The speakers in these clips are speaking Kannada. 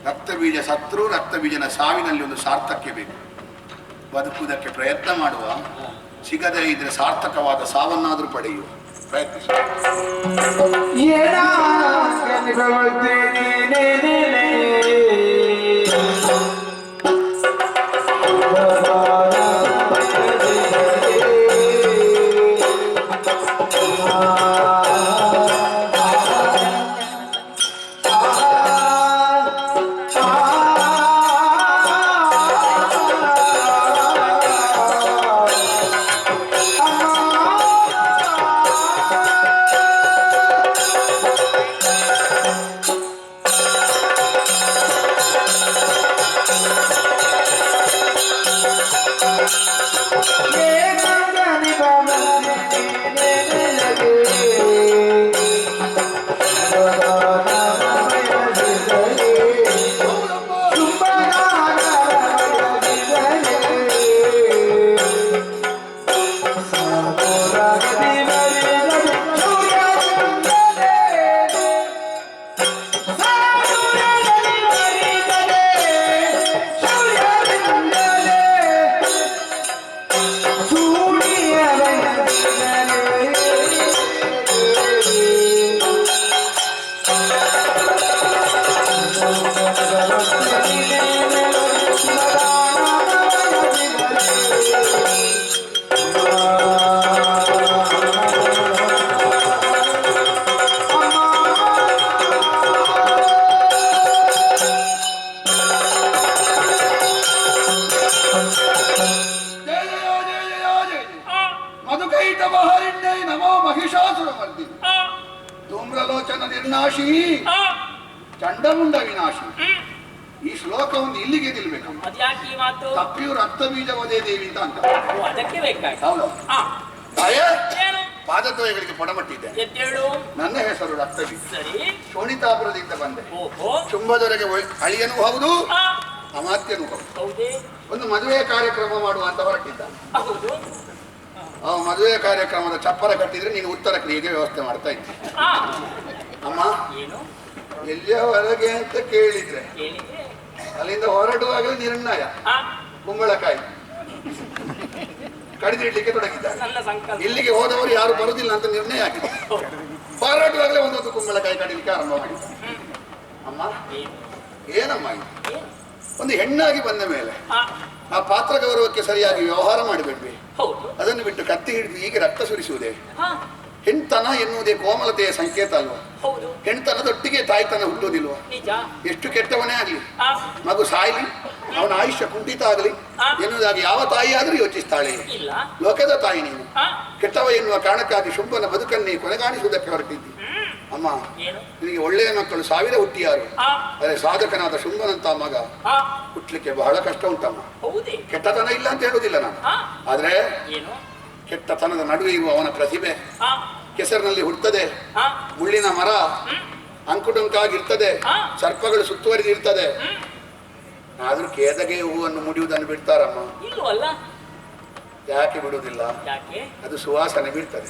ರಕ್ತ ಬೀಜ ಸತ್ರು ರಕ್ತ ಬೀಜನ ಸಾವಿನಲ್ಲಿ ಒಂದು ಸಾರ್ಥಕ್ಯ ಬೇಕು. ಬದುಕುವುದಕ್ಕೆ ಪ್ರಯತ್ನ ಮಾಡುವ, ಸಿಗದೇ ಇದ್ರೆ ಸಾರ್ಥಕವಾದ ಸಾವನ್ನಾದರೂ ಪಡೆಯುವ ಪ್ರಯತ್ನಿಸಿ. ಧೂಮ್ರಲೋಚನ ನಿರ್ನಾಶಿ ಚಂಡಮುಂಡ ವಿನಾಶಿ. ಈ ಶ್ಲೋಕ ಒಂದು ಇಲ್ಲಿಗೆ ನಿಲ್ಬೇಕಮ್ಮ. ತಪ್ಪಿಯು ರಕ್ತ ಬೀಜ ವದೇ ದೇವಿ ಅಂತ ಪಾದದ್ವಯಗಳಿಗೆ ಪಡಮಟ್ಟಿದ್ದೆ. ನನ್ನ ಹೆಸರು ರಕ್ತ ಬೀಜ. ಶೋಣಿತಾಪುರದಿಂದ ಬಂದೆ. ಶುಂಭದೊರೆಗೆ ಅಳಿಯನೂ ಹೌದು, ಅಮಾತ್ಯನೂ ಹೌದು. ಒಂದು ಮದುವೆ ಕಾರ್ಯಕ್ರಮ ಮಾಡುವಂತ ಹೊರಟಿದ್ದ. ಮದುವೆ ಕಾರ್ಯಕ್ರಮದ ಚಪ್ಪರ ಕಟ್ಟಿದ್ರೆ ನೀನು ಉತ್ತರ ಕ್ರಿಯೆಗೆ ವ್ಯವಸ್ಥೆ ಮಾಡ್ತಾ ಇದ್ದೆ. ಅಮ್ಮ ಎಲ್ಲಿಯವರೆಗೆ ಅಂತ ಕೇಳಿದ್ರೆ ಅಲ್ಲಿಂದ ಹೊರಡುವಾಗಲೇ ನಿರ್ಣಯ ಕುಂಬಳಕಾಯಿ ಕಡಿದಿಡ್ಲಿಕ್ಕೆ ತೊಡಗಿದ್ದಾರೆ. ಇಲ್ಲಿಗೆ ಹೋದವರು ಯಾರು ಬರುದಿಲ್ಲ ಅಂತ ನಿರ್ಣಯ ಆಗಿದೆ. ಹೊರಡುವಾಗಲೇ ಒಂದೊಂದು ಕುಂಬಳಕಾಯಿ ಕಡಿಲಿಕ್ಕೆ ಆರಂಭ ಮಾಡಿದ್ದಾರೆ. ಅಮ್ಮ ಏನಮ್ಮ ಇದು? ಒಂದು ಹೆಣ್ಣಾಗಿ ಬಂದ ಮೇಲೆ ಆ ಪಾತ್ರ ಗೌರವಕ್ಕೆ ಸರಿಯಾಗಿ ವ್ಯವಹಾರ ಮಾಡಿಬಿಡ್ವಿ. ಅದನ್ನು ಬಿಟ್ಟು ಕತ್ತಿ ಹಿಡಿದು ಹೀಗೆ ರಕ್ತ ಸುರಿಸುವುದೇ? ಹೆಣ್ತನ ಎನ್ನುವುದೇ ಕೋಮಲತೆಯ ಸಂಕೇತ ಅಲ್ವಾ? ಹೆಣ್ತನದೊಟ್ಟಿಗೆ ತಾಯ್ತನ ಹುಟ್ಟುವುದಿಲ್ವಾ? ಎಷ್ಟು ಕೆಟ್ಟವನೇ ಆಗಲಿ, ಮಗು ಸಾಯ್ಲಿ, ಅವನ ಆಯುಷ್ಯ ಕುಂಠಿತ ಆಗಲಿ ಎನ್ನುವುದಾಗಿ ಯಾವ ತಾಯಿ ಆದರೂ ಯೋಚಿಸ್ತಾಳೆ? ಲೋಕದ ತಾಯಿ ನೀನು. ಕೆಟ್ಟವ ಎನ್ನುವ ಕಾರಣಕ್ಕಾಗಿ ಶುಂಭನ ಬದುಕನ್ನೇ ಕೊನೆಗಾಣಿಸುವುದಕ್ಕೆ ಹೊರಟಿದ್ದಿ. ಅಮ್ಮ ನಿನಗೆ ಒಳ್ಳೆಯ ಮಕ್ಕಳು 1000 ಹುಟ್ಟಿಯಾರು, ಅದೇ ಸಾಧಕನಾದ ಶುಂಭನಂತ ಮಗ ಹುಟ್ಟಲಿಕ್ಕೆ ಬಹಳ ಕಷ್ಟ ಉಂಟಮ್ಮ. ಕೆಟ್ಟತನ ಇಲ್ಲ ಅಂತ ಹೇಳುವುದಿಲ್ಲ ನಾನು, ಆದ್ರೆ ಕೆಟ್ಟತನದ ನಡುವೆ ಇರುವ ಅವನ ಪ್ರತಿಭೆ ಕೆಸರಿನಲ್ಲಿ ಹುಟ್ಟುತ್ತದೆ. ಮುಳ್ಳಿನ ಮರ ಅಂಕುಡೊಂಕಾಗಿರ್ತದೆ, ಸರ್ಪಗಳು ಸುತ್ತುವರಿದಿರ್ತದೆ. ಆದ್ರೂ ಕೇದಗೆ ಹೂವನ್ನು ಮುಡಿಯುವುದನ್ನು ಬಿಡ್ತಾರಮ್ಮ. ಯಾಕೆ ಬಿಡುವುದಿಲ್ಲ? ಅದು ಸುವಾಸನೆ ಬಿಡ್ತದೆ.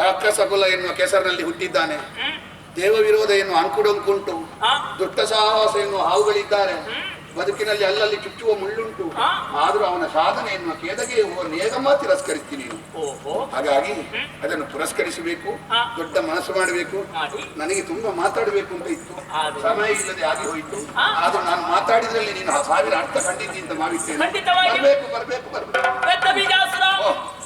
ರಾಕ್ಷಸಕುಲ ಎನ್ನುವ ಕೆಸರಿನಲ್ಲಿ ಹುಟ್ಟಿದ್ದಾನೆ. ದೇವ ವಿರೋಧ ಎನ್ನುವ ಅಂಕುಡೊಂಕುಂಟು, ದುಷ್ಟ ಸಾಹಸ ಎನ್ನುವ ಹಾವುಗಳಿದ್ದಾರೆ. ಬದುಕಿನಲ್ಲಿ ಅಲ್ಲಲ್ಲಿ ಚುಚ್ಚುವ ಮುಳ್ಳುಂಟು. ಆದ್ರೂ ಅವನ ಸಾಧನೆ ಎನ್ನುವ ಕೇದಗೆ ನೇಗಮ್ಮ ತಿರಸ್ಕರಿಸ್ತೀನಿ ನೀನು. ಹಾಗಾಗಿ ಅದನ್ನು ಪುರಸ್ಕರಿಸಬೇಕು, ದೊಡ್ಡ ಮನಸ್ಸು ಮಾಡಬೇಕು. ನನಗೆ ತುಂಬಾ ಮಾತಾಡಬೇಕು ಅಂತ ಇತ್ತು, ಸಮಯ ಇಲ್ಲದೆ ಆಗಿ ಹೋಯಿತು. ಆದ್ರೂ ನಾನು ಮಾತಾಡಿದ್ರಲ್ಲಿ ನೀನು 1000 ಅರ್ಥ ಕಂಡಿದ್ದಿ ಅಂತ ಮಾಡಿದ್ದೇನೆ. ಬರ್ಬೇಕು ಬರ್ಬೇಕು ಬರ್ಬೇಕು.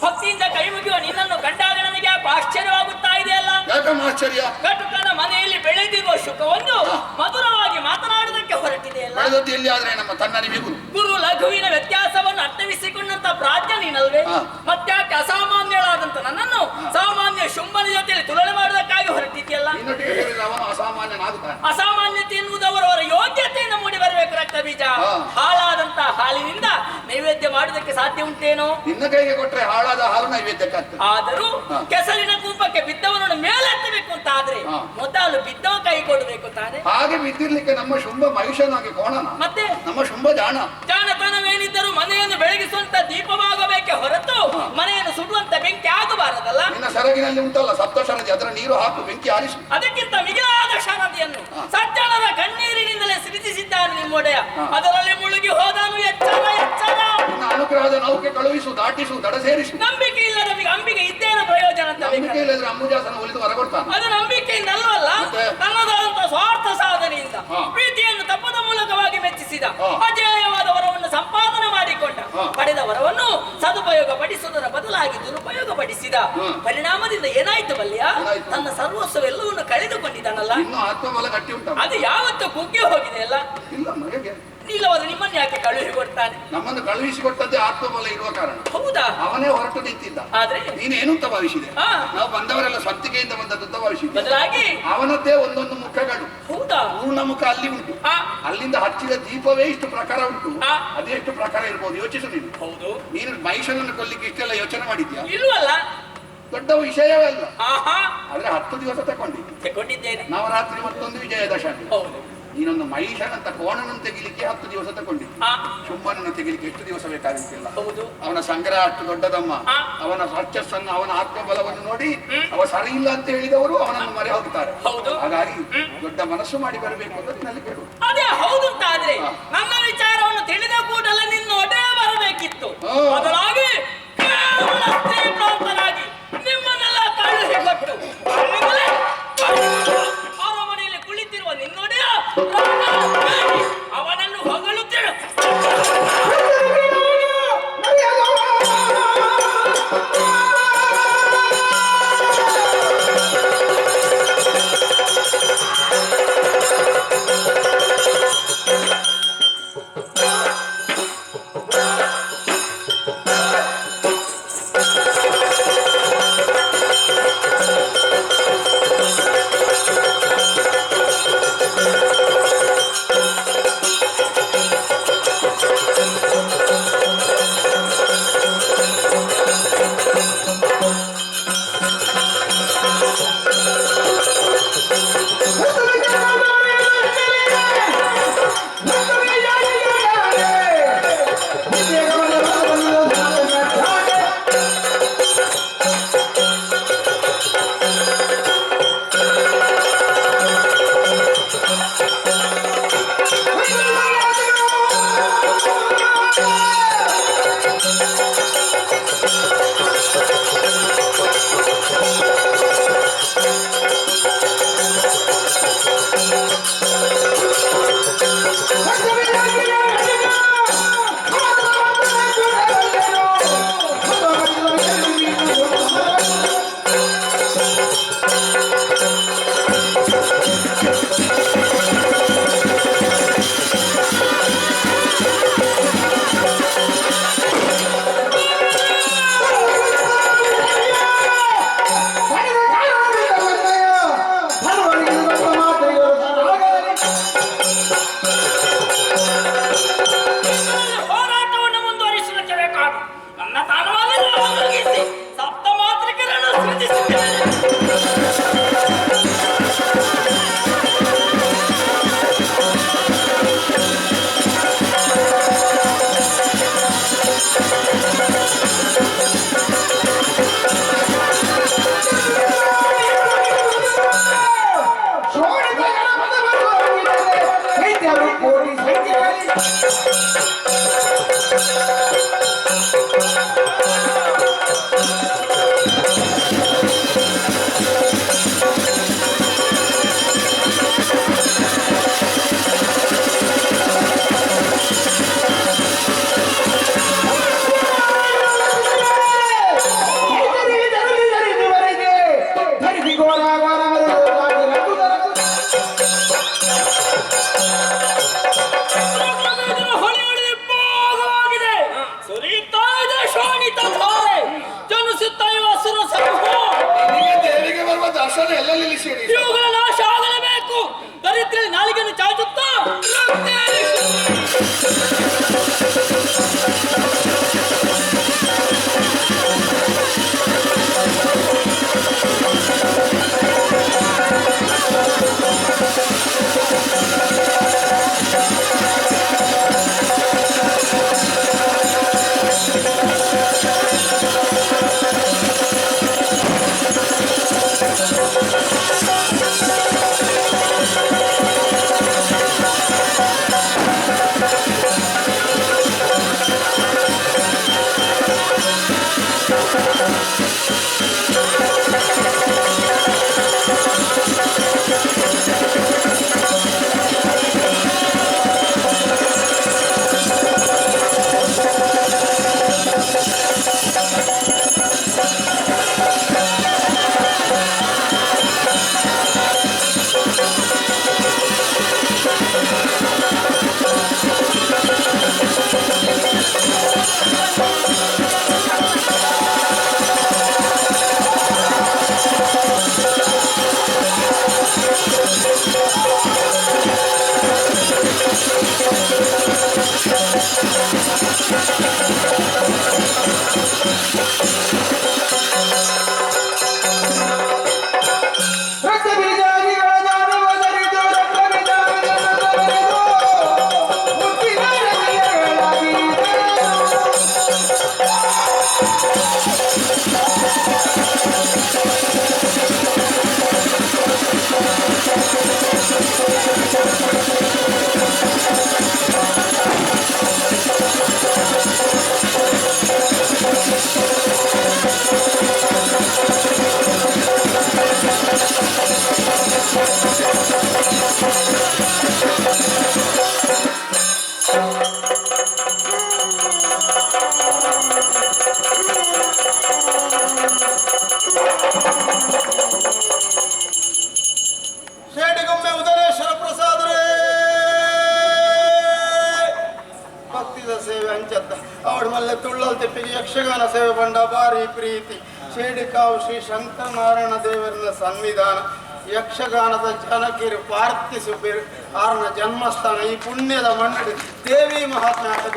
ಭಕ್ತಿಯಿಂದ ಕೈ ಮುಗಿಯುವ ನಿನ್ನನ್ನು ಕಂಡಾಗ ನನಗೆ ಆಶ್ಚರ್ಯವಾಗುತ್ತಾ ಇದೆಯಲ್ಲ. ಯಾಕಮ್ಮ ಆಶ್ಚರ್ಯ? ಕಟುಕನ ಮನೆಯಲ್ಲಿ ಬೆಳೆದಿರುವ ಶುಕವನ್ನು ಮಧುರವಾಗಿ ಮಾತನಾಡುವುದಕ್ಕೆ ಹೊರಟಿದೆಯಲ್ಲ. ಆದ್ರೆ ನಮ್ಮ ತನ್ನನಿಗೆ ಗುರು ಲಘುವಿನ ವ್ಯತ್ಯಾಸವನ್ನು ಅರ್ಥವಿಸಿಕೊಂಡಂತ ಪ್ರಾಜ್ಞ ನೀನಲ್ವೇ? ಮತ್ತ್ಯಾಕೆ ಅಸಾಮಾನ್ಯಳಾದಂತ ನನ್ನನ್ನು ಸಾಮಾನ್ಯ ಶುಂಭನ ಜೊತೆಯಲ್ಲಿ ತುಲನೆ ಮಾಡುವುದಕ್ಕಾಗಿ ಹೊರಟಿದೆಯಲ್ಲ. ಅಸಾಮಾನ್ಯತೆ ಎನ್ನುವುದವರವರ ಯೋಗ್ಯತೆಯನ್ನು ಮೂಡಿ ಬರಬೇಕು. ರಕ್ತ ಬೀಜ ಹಾಳಾದಂತ ಹಾಲಿನಿಂದ ನೈವೇದ್ಯ ಮಾಡುವುದಕ್ಕೆ ಸಾಧ್ಯ ಉಂಟೇನೋ? ನಿನ್ನ ಕೈಗೆ ಕೊಟ್ಟರೆ ಹಾಳಾದ ಹಾಲು ನೈವೇದ್ಯಕ್ಕೆ. ಆದರೂ ಕೆಸರಿನ ಕೂಪಕ್ಕೆ ಬಿದ್ದವನನ್ನು ಮೇಲೆತ್ತಬೇಕು ಅಂತ ಆದ್ರೆ ಮೊದಲು ಬಿದ್ದವ ಕೈ ಕೊಡಬೇಕು ತಾನೆ. ಹಾಗೆ ಬಿದ್ದಿರ್ಲಿಕ್ಕೆ ನಮ್ಮ ಶುಂಭ ಮಹಿಷನಾಗಿ ಕೋಣ. ಮತ್ತೆ ನಮ್ಮ ಶುಂಭ ಜಾಣತನವೇನಿದ್ದರೂ ಮನೆಯನ್ನು ಬೆಳಗಿಸುವಂತ ದೀಪವಾಗಬೇಕೆ ಹೊರತು ಮನೆಯನ್ನು ಸುಡುವಂತ ಬೆಂಕಿ ಆಗಬಾರದಲ್ಲ. ನಿನ್ನ ಸರಗಿನಲ್ಲಿ ಉಂಟಲ್ಲ ಸಪ್ತಶರದಿ, ಅದರ ನೀರು ಹಾಕು, ಬೆಂಕಿ ಆರಿಸು. ಅದಕ್ಕಿಂತ ಮಿಗಿಲಾದ ಶರದಿಯನ್ನು ಸಜ್ಜನರ ಕಣ್ಣೀರಿನಿಂದಲೇ ಸೃಜಿಸಿದ್ದಾರೆ ಮೊಡೆಯ ಅದರಲ್ಲಿ ಮುಳುಗಿ ಹೋದನು. ಎಚ್ಚರ ಎಚ್ಚರ. ಅನುಗ್ರಹದ ನೌಕೆ ಕಳುಹಿಸು, ದಾಟಿಸು, ದಡ ಸೇರಿಸು. ನಂಬಿಕೆ ಇಲ್ಲ ನಮಗೆ, ಅಂಬಿಕೆ ಇದ್ದೇನು ಪ್ರಯೋಜನ ಅಂತ. ನಂಬಿಕೆ ಇಲ್ಲದ್ರೆ ಅಂಬುಜಾಸನ ಒಲಿದು ಹೊರಗೊಡ್ತಾನೆ. ಅದು ನಂಬಿಕೆಯಿಂದ ಅಲ್ವಲ್ಲ, ತನ್ನದಾದಂತಹ ಸ್ವಾರ್ಥ ಸಾಧನೆಯಿಂದ ಪ್ರೀತಿಯನ್ನು ತಪ್ಪದ ಮೂಲಕವಾಗಿ ಮೆಚ್ಚಿಸಿದ, ಅಜೇಯವಾದ ವರವನ್ನು ಸಂಪಾದನೆ ಮಾಡಿಕೊಂಡ. ಪಡೆದ ವರವನ್ನು ಸದುಪಯೋಗ ಪಡಿಸುವುದರ ಬದಲಾಗಿ ದುರುಪಯೋಗ ಪಡಿಸಿದ ಪರಿಣಾಮದಿಂದ ಏನಾಯ್ತು ಬಲ್ಯ? ತನ್ನ ಸರ್ವಸ್ವವೆಲ್ಲವನ್ನು ಕಳೆದುಕೊಂಡಿದ್ದಾನಲ್ಲ. ಆತ್ಮಬಲ ಗಟ್ಟಿ ಉಂಟು, ಅದು ಯಾವತ್ತೂ ಕುಗ್ಗಿ ಹೋಗಿದೆ ಅಲ್ಲ. ಇಲ್ಲವಾದ್ರೆ ನಿಮ್ಮನ್ನು ಯಾಕೆ ಕಳುಹಿಸಿ ಕೊಡ್ತಾನೆ? ನಮ್ಮನ್ನು ಕಳುಹಿಸಿ ಕೊಟ್ಟದ್ದೇ ಆತ್ಮಬಲ ಇರುವ ಕಾರಣ. ಹೌದಾ? ಅವನೇ ಹೊರಟು ನಿಂತಿದ್ದ. ಆದ್ರೆ ನೀನೇನು ಅಂತ ಭಾವಿಸಿದೆ? ನಾವು ಬಂದವರೆಲ್ಲ ಸ್ವಂತಿಕೆಯಿಂದ ಬಂದದ್ದು ಅಂತ ಭಾವಿಸಿದ್ದೆ. ಬದಲಾಗಿ ಅವನದ್ದೇ ಒಂದೊಂದು ಮುಖಗಳು. ಹೌದಾ? ಪೂರ್ಣ ಮುಖ ಅಲ್ಲಿ ಉಂಟು. ಅಲ್ಲಿಂದ ಹಚ್ಚಿದ ದೀಪವೇ ಇಷ್ಟು ಪ್ರಕಾರ ಉಂಟು. ಅದೆಷ್ಟು ಪ್ರಕಾರ ಇರ್ಬೋದು ಯೋಚಿಸು ನೀನು. ಹೌದು. ನೀನು ಮಹಿಷನನ್ನು ಕೊಲ್ಲಿಕ್ಕೆ ಇಷ್ಟೆಲ್ಲ ಯೋಚನೆ ಮಾಡಿದ್ಯಾ? ಇಲ್ವಲ್ಲ. ದೊಡ್ಡ ವಿಷಯವೇ ಅಲ್ಲ. ಆದ್ರೆ 10 ದಿವಸ ತಗೊಂಡಿದ್ದೇನೆ. ನವರಾತ್ರಿ ಮತ್ತೊಂದು ವಿಜಯದಶಮಿ. ಹೌದು. ನೀನೊಂದು ಮಹಿಷನಂತ ಕೋಣನನ್ನು ತೆಗಿಲಿಕ್ಕೆ 10 ದಿವಸ ತಗೊಂಡಿದ್ದೆ. ಶುಂಭನನ್ನು ತೆಗಿಲಿಕ್ಕೆ ಎಷ್ಟು ದಿವಸ ಬೇಕಾಗಿತ್ತಿಲ್ಲ. ಅವನ ಸಂಗ್ರಹ ಅಷ್ಟು ದೊಡ್ಡದಮ್ಮ. ಅವನ ವರ್ಚಸ್ಸನ್ನು, ಅವನ ಆತ್ಮಬಲವನ್ನು ನೋಡಿ ಅವ ಸರಿ ಇಲ್ಲ ಅಂತ ಹೇಳಿದವರು ಅವನನ್ನು ಮರೆ ಹೋಗ್ತಾರೆ. ಹಾಗಾಗಿ ದೊಡ್ಡ ಮನಸ್ಸು ಮಾಡಿ ಬರಬೇಕು ಅಂತ ನಿನ್ನಲ್ಲಿ ಕೇಳು. ಅದೇ ಹೌದು ಅಂತ ಆದ್ರೆ ನನ್ನ ವಿಚಾರವನ್ನು ತಿಳಿದ ಕೂಡಲೇ ನಿನ್ನ ಒಡೆ ಬರಬೇಕಿತ್ತು. ಬದಲಾಗಿ ಪ್ರಾಂತನಾಗಿ ನಿಮ್ಮನ್ನೆಲ್ಲ ಕಳುಹಿಕೊಟ್ಟು ಅರಮನೆಯಲ್ಲಿ ಕುಳಿತಿರುವ ನಿನ್ನೊಡೆಯ ಅವನನ್ನು ಹೊಗಳುತ್ತೇನೆ. ಶೇಡಿಗೊಮ್ಮೆ ಉದರೇಶ್ವರ ಪ್ರಸಾದರೇ ಭಕ್ತಿದ ಸೇವೆ ಹಂಚತ್ತ ಅವಳ ಮಲ್ಲೆ ತುಳ್ಳಲ್ ತೆಪ್ಪಿಗೆ ಯಕ್ಷಗಾನ ಸೇವೆ ಬಂಡ ಭಾರಿ ಪ್ರೀತಿ ಶೇಡಿಕಾವು ಶ್ರೀ ಶಂಕರನಾರಾಯಣ ದೇವರಿನ ಸನ್ನಿಧಾನ ಯಕ್ಷಗಾನದ ಜನಕಿರು ಪಾರ್ಥಿಸುಬಿರು ಆರನ ಜನ್ಮಸ್ಥಾನ ಈ ಪುಣ್ಯದ ಮಣ್ಣಡಿ ದೇವಿ ಮಹಾತ್ನಾಟಕ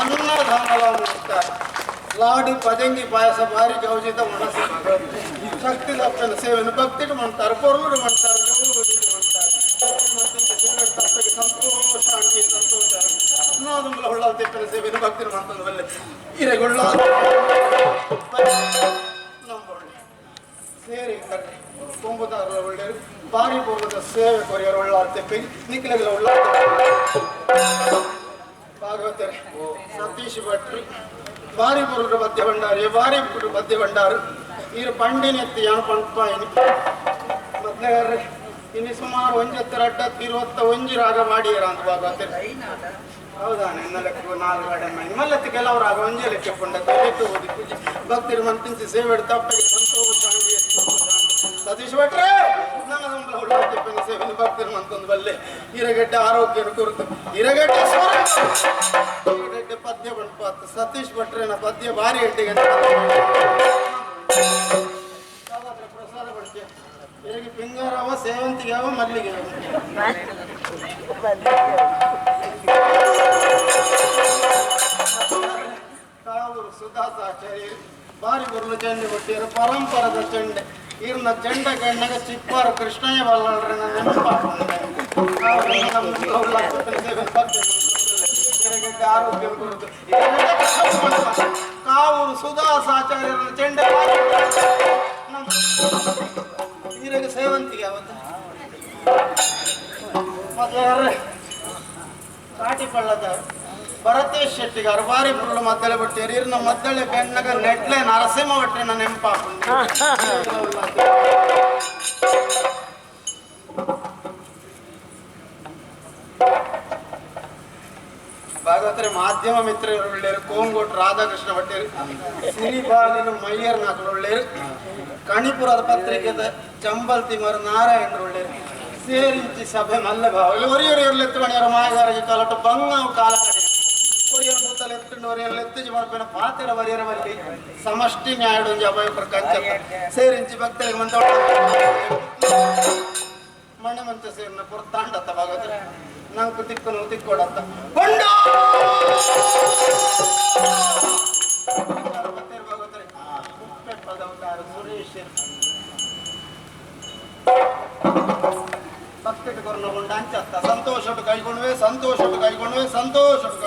ಅನ್ನದಾನಲ ಮುಕ್ತಾರೆ ಲಾಡು ಪದಂಗಿ ಪಾಯಸ ಭಾರಿ ಗೌಜಿತ ಮನಸ್ಸು ಶಕ್ತಿ ದಪ್ಪನ ಸೇವೆಯನ್ನು ಭಕ್ತಿಟ್ಟು ಮಾಡ್ತಾರೆ ಪೊರ್ಲುಡು ಮಾಡ್ತಾರೆ ಗೌರವದಿಂದ ಮಾಡ್ತಾರೆ ಸೇವೆ ತಪ್ಪಗೆ ಸಂತೋಷ ಅಂಗಿ ಸಂತೋಷ ಅನ್ನೋದುಂಬಲ ಹುಳ್ಳ ತೆಪ್ಪಿನ ಸೇವೆಯನ್ನು ಭಕ್ತಿರು ಮಾಡ್ತಾರೆ ಬಲ್ಲೆ ಹಿರೇಗುಳ್ಳ ನಂಬೊಳ್ಳೆ ಸೇರಿ ಕರ್ರಿ ಕೊಂಬುದಾರರ ಒಳ್ಳೆಯರು ಭಾರಿ ಪೂರ್ವದ ಸೇವೆ ಕೊರಿಯರು ಒಳ್ಳ ತೆಪ್ಪಿಗೆ ನಿಖಿಲಗಳ ಉಳ್ಳ ಭಾಗವತರೆ ಸತೀಶ್ ಭಟ್ರು ಭಾರಿ ಪುರುಡು ಮಧ್ಯ ಭಂಡಾರಿ ಭಾರಿ ಪುರು ಮಧ್ಯ ಭಂಡಾರು ಇರು ಪಂಡಿನೆತ್ತಿ ಯಾನು ಪಂಪಾಯಿನಿ ಮೊದಲೇ ಇನ್ನು ಸುಮಾರು 1 ರಾಗ ಮಾಡಿರ ಅಂತ ಭಾಗವತರೆ ಹೌದಾ ನನ್ನ ಲೆಕ್ಕ 4 ಗಡೆ ಮಾಡಿ ಮಲ್ಲತ್ತು ಕೆಲವರು ಆಗ ಒಂಜೆ ಲೆಕ್ಕ ಕೊಂಡದ್ದು ಓದಿ ಪೂಜೆ ಭಕ್ತಿರು ಮಂತಿಂಚಿ ಸೇವೆ ತಪ್ಪಗೆ ಸಂತೋಷ ಸತೀಶ್ ಭಟ್ರೆ ನನ್ನ ಸಂಬಳ ಹುಳ್ಳ ತೆಪ್ಪಿನ ಸೇವೆ ಭಕ್ತಿರು ಮಂತೊಂದು ಬಲ್ಲೆ ಹಿರಗಡ್ಡೆ ಆರೋಗ್ಯನ ಕುರಿತು ಹಿರಗಡ್ಡೆ ಪದ್ಯ ಬಂಡ್ಪಾತ್ ಸತೀಶ್ ಭಟ್ರೆನ ಪದ್ಯ ಭಾರಿ ಗಂಟೆಗೆ ಪ್ರಸಾದ ಬಡ್ಕೆ ಹೇಗೆ ಪಿಂಗಾರವ ಸೇವಂತಿಗೆ ಅವ ಮಲ್ಲಿಗೆ ಕಾವೂರು ಸುಧಾಸಾಚಾರ್ಯ ಭಾರಿ ಬರಲು ಚಂಡೆ ಕೊಟ್ಟಿರು ಪರಂಪರದ ಚಂಡೆ ಇರ್ನ ಚೆಂಡ ಗಣ್ಣಗ ಚಿಪ್ಪಾರು ಕೃಷ್ಣಯ್ಯ ಬಲ್ಲಾಳ್ರೆ ಆರೋಗ್ಯ ಕುರಿತು ಕಾವೂರು ಸುಧಾಸಾಚಾರ್ಯರ ಚೆಂಡ ಈರೆಗೆ ಸೇವಂತಿಗೆ ಅವತ್ತು ಮತ್ತೆ ಕಾಟಿ ಪಳ್ಳದ ಭರತೇಶ್ ಶೆಟ್ಟಿಗಾರು ಭಾರಿ ಪುರುಳು ಮದ್ದಳೆ ಬಿಟ್ಟೇರಿ ಇರ್ನ ಮದ್ದಳೆ ಬೆಣ್ಣಗ ನೆಟ್ಲೆ ನರಸಿಂಹ ಭಟ್ರೆ ನನ್ನ ನೆನಪಾಕೊಂಡು ಭಾಗವತರೆ ಮಾಧ್ಯಮ ಮಿತ್ರರು ಒಳ್ಳೆಯರು ಕೋಂಗೋಟ್ ರಾಧಾಕೃಷ್ಣ ಭಟ್ಟರು ಸಿರಿಬಾಗಿಲು ಮಯ್ಯರ್ ನಾಲ್ಕು ಒಳ್ಳೆಯರು ಕಣಿಪುರದ ಪತ್ರಿಕೆದ ಚಂಬಲ್ತಿಮರು ನಾರಾಯಣರು ಒಳ್ಳೆಯರು ಸೇರಿಂಚಿ ಸಭೆ ಮಲ್ಲ ಭಾವ ಒರಿಯೊರಿಯರ್ಲು ಎತ್ತುವಣಿಯರ ಮಾಯಗಾರಿಗೆ ಕಾಲಟ್ಟು ಬಂಗಾವು ಕಾಲ ಕಡೆ ಒರಿಯರ್ ಮೂತಲು ಎತ್ತುಂಡು ಒರಿಯರ್ಲು ಎತ್ತುಜಿ ಮರಪಿನ ಪಾತೆರ ಒರಿಯರ ಬಲ್ಲಿ ಸಮಷ್ಟಿ ನ್ಯಾಯಡೊಂಜಿ ಅಭಯಪುರ ಕಂಚ ಸೇರಿಂಚಿ ಭಕ್ತರಿಗೆ ಮಂತ ಮನೆ ಮಂಚ ಸೇರಿನ ಪುರತಾಂಡತ್ತ ಭಾಗವತರೆ ನಂಕು ತಿಕ್ಕನು ತಿಕ್ಕೊಡತ್ತ ಕೊಂಡ ಭಾಗವತರೆ ಉಪ್ಪೆ ಪದವತಾರ ಸುರೇಶ್ ಭಕ್ತಿಟ್ಟು ಕೊರಗೊಂಡು ಅಂಚತ್ತ ಸಂತೋಷಟ್ಟು ಕೈಗೊಂಡ್ವೆ ಸಂತೋಷಟ್ಟು ಕೈಗೊಂಡ್ವೆ ಸಂತೋಷಟ್ಟು